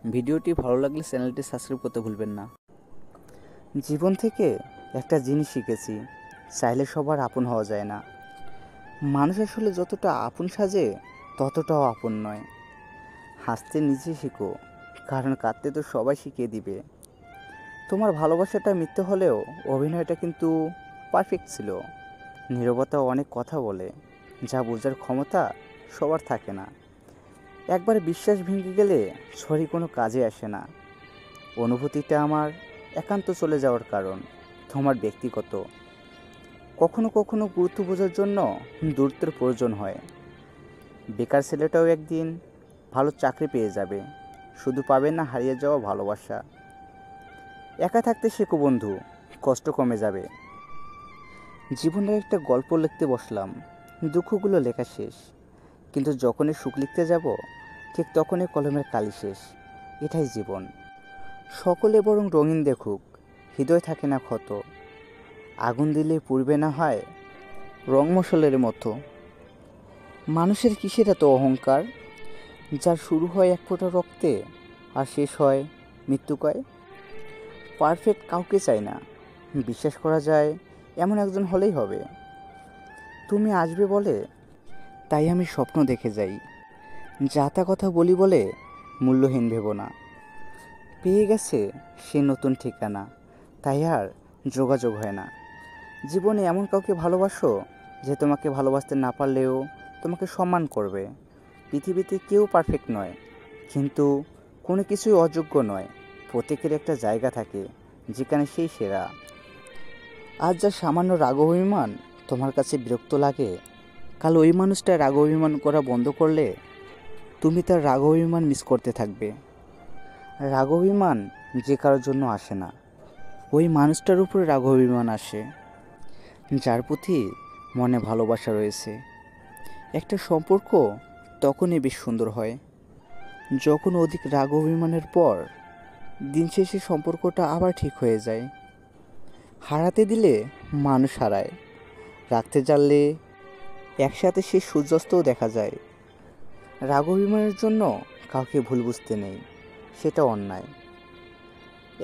ভিডিওটি ভালো লাগলে চ্যানেলটি সাবস্ক্রাইব করতে ভুলবেন না। জীবন থেকে একটা জিনিস শিখেছি, চাইলে সবার আপন হওয়া যায় না। মানুষ আসলে যতটা আপন সাজে ততটাও আপন নয়। হাসতে নিজে শেখো, কারণ কাঁদতে তো সবাই শিখিয়ে দিবে। তোমার ভালোবাসাটা মিথ্যে হলেও অভিনয়টা কিন্তু পারফেক্ট ছিল। নীরবতা অনেক কথা বলে, যা বোঝার ক্ষমতা সবার থাকে না। একবার বিশ্বাস ভেঙে গেলে সরি কোনো কাজে আসে না। অনুভূতিটা আমার একান্ত চলে যাওয়ার কারণ তোমার ব্যক্তিগত। কখনো কখনো গুরুত্ব বোঝার জন্য দূরত্বের প্রয়োজন হয়। বেকার ছেলেটাও একদিন ভালো চাকরি পেয়ে যাবে, শুধু পাবে না হারিয়ে যাওয়া ভালোবাসা। একা থাকতে শেখো বন্ধু, কষ্ট কমে যাবে। জীবনের একটা গল্প লিখতে বসলাম, দুঃখগুলো লেখা শেষ, কিন্তু যখনই সুখ লিখতে যাব ঠিক তখনই কলমের কালি শেষ। এটাই জীবন। সকলে বরং রঙিন দেখুক, হৃদয় থাকে না ক্ষত। আগুন দিলে পুড়বে না হয় রং মশলের মতো। মানুষের কিসের এত অহংকার, যার শুরু হয় এক ফোঁটা রক্তে আর শেষ হয় মৃত্যুকায়। পারফেক্ট কাউকে চাই না, বিশ্বাস করা যায় এমন একজন হলেই হবে। তুমি আসবে বলে তাই আমি স্বপ্ন দেখে যাই, যা তা কথা বলি বলে মূল্যহীন ভেবো না। পেয়ে গেছে সে নতুন ঠিকানা, তাই আর যোগাযোগ হয় না। জীবনে এমন কাউকে ভালোবাসো যে তোমাকে ভালোবাসতে না পারলেও তোমাকে সম্মান করবে। পৃথিবীতে কেউ পারফেক্ট নয়, কিন্তু কোনো কিছুই অযোগ্য নয়। প্রত্যেকের একটা জায়গা থাকে যেখানে সেই সেরা। আজ যা সামান্য রাগ অভিমান তোমার কাছে বিরক্ত লাগে, কাল ওই মানুষটা রাগ অভিমান করা বন্ধ করলে তুমি তার রাগ অভিমান মিস করতে থাকবে। রাগ অভিমান যে কারোর জন্য আসে না, ওই মানুষটার উপরে রাগ অভিমান আসে যার প্রতি মনে ভালোবাসা রয়েছে। একটা সম্পর্ক তখনই বেশ সুন্দর হয় যখন অধিক রাগ অভিমানের পর দিন শেষে সম্পর্কটা আবার ঠিক হয়ে যায়। হারাতে দিলে মানুষ হারায়, রাখতে জানলে একসাথে সে সূর্যাস্তও দেখা যায়। রাগ অভিমানের জন্য কাউকে ভুল বুঝতে নেই, সেটা অন্যায়।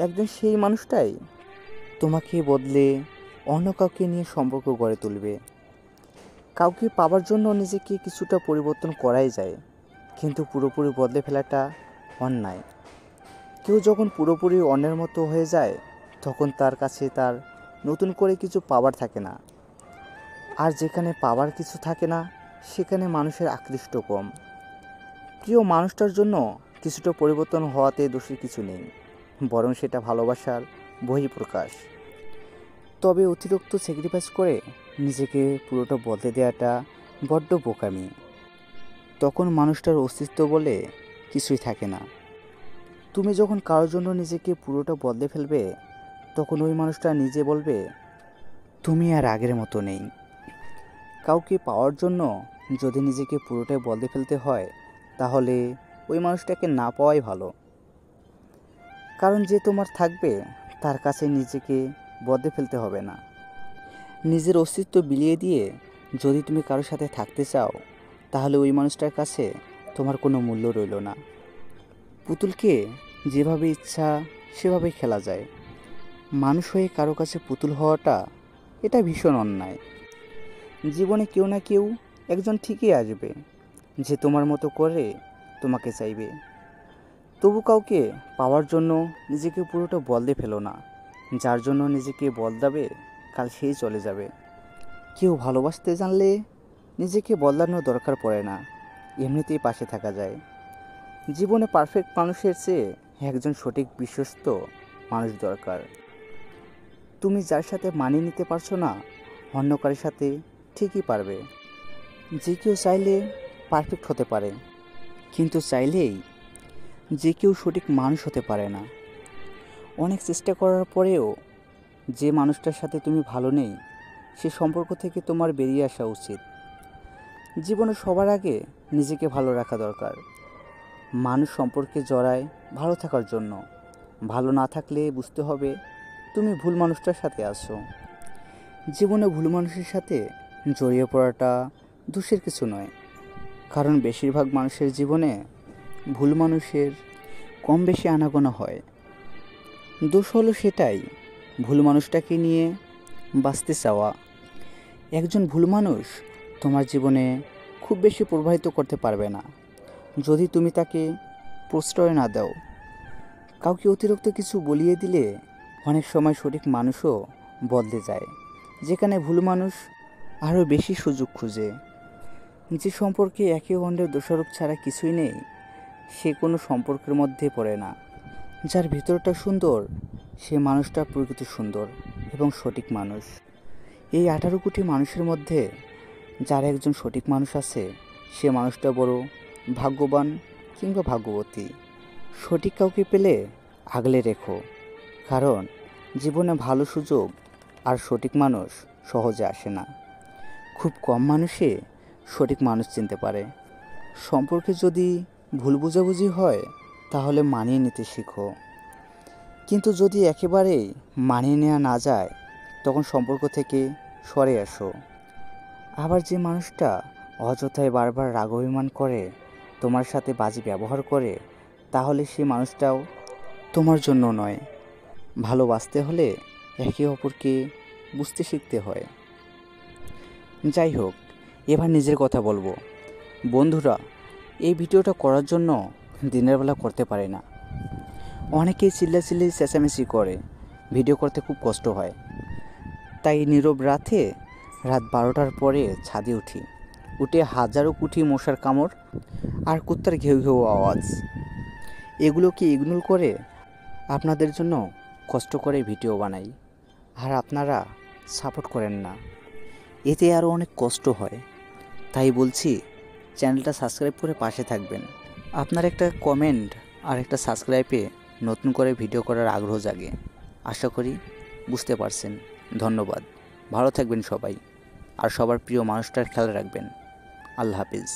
একদিন সেই মানুষটাই তোমাকে বদলে অন্য কাউকে নিয়ে সম্পর্ক গড়ে তুলবে। কাউকে পাওয়ার জন্য নিজেকে কিছুটা পরিবর্তন করাই যায়, কিন্তু পুরোপুরি বদলে ফেলাটা অন্যায়। কেউ যখন পুরোপুরি অন্যের মতো হয়ে যায় তখন তার কাছে তার নতুন করে কিছু পাওয়ার থাকে না। আর যেখানে পাওয়ার কিছু থাকে না সেখানে মানুষের আকৃষ্ট কম। প্রিয় মানুষটার জন্য কিছুটা পরিবর্তন হওয়াতে দোষের কিছু নেই, বরং সেটা ভালোবাসার বহিঃপ্রকাশ। তবে অতিরিক্ত স্যাক্রিফাইস করে নিজেকে পুরোটা বদলে দেওয়াটা বড্ড বোকামি। তখন মানুষটার অস্তিত্ব বলে কিছুই থাকে না। তুমি যখন কারোর জন্য নিজেকে পুরোটা বদলে ফেলবে তখন ওই মানুষটা নিজে বলবে তুমি আর আগের মতো নেই। কাউকে পাওয়ার জন্য যদি নিজেকে পুরোটাই বদলে ফেলতে হয় তাহলে ওই মানুষটাকে না পাওয়াই ভালো। কারণ যে তোমার থাকবে তার কাছে নিজেকে বদলে ফেলতে হবে না। নিজের অস্তিত্ব বিলিয়ে দিয়ে যদি তুমি কারোর সাথে থাকতে চাও তাহলে ওই মানুষটার কাছে তোমার কোনো মূল্য রইল না। পুতুলকে যেভাবে ইচ্ছা সেভাবেই খেলা যায়, মানুষ হয়ে কারো কাছে পুতুল হওয়াটা এটা ভীষণ অন্যায়। জীবনে কেউ না কেউ একজন ঠিকই আসবে যে তোমার মতো করে তোমাকে চাইবে। তবু কাউকে পাওয়ার জন্য নিজেকে পুরোটা বদলে ফেলো না, যার জন্য নিজেকে বদলাবে কাল সেই চলে যাবে। কেউ ভালোবাসতে জানলে নিজেকে বদলানোর দরকার পড়ে না, এমনিতেই পাশে থাকা যায়। জীবনে পারফেক্ট মানুষের চেয়ে একজন সঠিক বিশ্বস্ত মানুষ দরকার। তুমি যার সাথে মানিয়ে নিতে পারছো না অন্য কারোর সাথে ঠিকই পারবে। যে কেউ চাইলে পারফেক্ট হতে পারে, কিন্তু চাইলেই যে কেউ সঠিক মানুষ হতে পারে না। অনেক চেষ্টা করার পরেও যে মানুষটার সাথে তুমি ভালো নেই সে সম্পর্ক থেকে তোমার বেরিয়ে আসা উচিত। জীবনে সবার আগে নিজেকে ভালো রাখা দরকার। মানুষ সম্পর্কে জড়ায় ভালো থাকার জন্য, ভালো না থাকলে বুঝতে হবে তুমি ভুল মানুষটার সাথে আছো। জীবনে ভুল মানুষের সাথে জড়িয়ে পড়াটা দোষের কিছু নয়, কারণ বেশিরভাগ মানুষের জীবনে ভুল মানুষের কম বেশি আনাগোনা হয়। দোষ হলো সেটাই, ভুল মানুষটাকে নিয়ে বাঁচতে চাওয়া। একজন ভুল মানুষ তোমার জীবনে খুব বেশি প্রভাবিত করতে পারবে না যদি তুমি তাকে প্রশ্রয় না দাও। কাউকে অতিরিক্ত কিছু বলিয়ে দিলে অনেক সময় সঠিক মানুষও বদলে যায়, যেখানে ভুল মানুষ আরও বেশি সুযোগ খুঁজে। যে সম্পর্কে একে অন্যের দোষারোপ ছাড়া কিছুই নেই, সে কোনো সম্পর্কের মধ্যে পড়ে না। যার ভিতরটা সুন্দর, সে মানুষটা প্রকৃত সুন্দর এবং সঠিক মানুষ। এই 18 কোটি মানুষের মধ্যে যার একজন সঠিক মানুষ আছে, সে মানুষটা বড় ভাগ্যবান কিংবা ভাগ্যবতী। সঠিক কাউকে পেলে আগলে রেখো, কারণ জীবনে ভালো সুযোগ আর সঠিক মানুষ সহজে আসে না। খুব কম মানুষে সঠিক মানুষ চিনতে পারে। সম্পর্কে যদি ভুল বোঝাবুঝি হয় তাহলে মানিয়ে নিতে শেখো, কিন্তু যদি একেবারেই মানিয়ে নেওয়া না যায় তখন সম্পর্ক থেকে সরে আসো। আবার যে মানুষটা অযথায় বারবার রাগ অভিমান করে, তোমার সাথে বাজে ব্যবহার করে, তাহলে সেই মানুষটাও তোমার জন্য নয়। ভালোবাসতে হলে একে অপরকে বুঝতে শিখতে হয়। যাই হোক, এবার নিজের কথা বলবো। বন্ধুরা, এই ভিডিওটা করার জন্য দিনের বেলা করতে পারে না। অনেকেই চিল্লাচিল্লি চেঁচামেচি করে, ভিডিও করতে খুব কষ্ট হয়। তাই নীরব রাতে রাত 12টার পরে ছাদে উঠে হাজারো কোটি মশার কামড় আর কুত্তার ঘেউ ঘেউ আওয়াজ, এগুলোকে ইগনোর করে আপনাদের জন্য কষ্ট করে ভিডিও বানাই। আর আপনারা সাপোর্ট করেন না, এতে আরও অনেক কষ্ট হয়। তাই বলছি, চ্যানেলটা সাবস্ক্রাইব করে পাশে থাকবেন। আপনার একটা কমেন্ট আর একটা সাবস্ক্রাইবে নতুন করে ভিডিও করার আগ্রহ জাগে। আশা করি বুঝতে পারছেন। ধন্যবাদ। ভালো থাকবেন সবাই, আর সবার প্রিয় মানুষটার খেয়াল রাখবেন। আল্লাহ হাফিজ।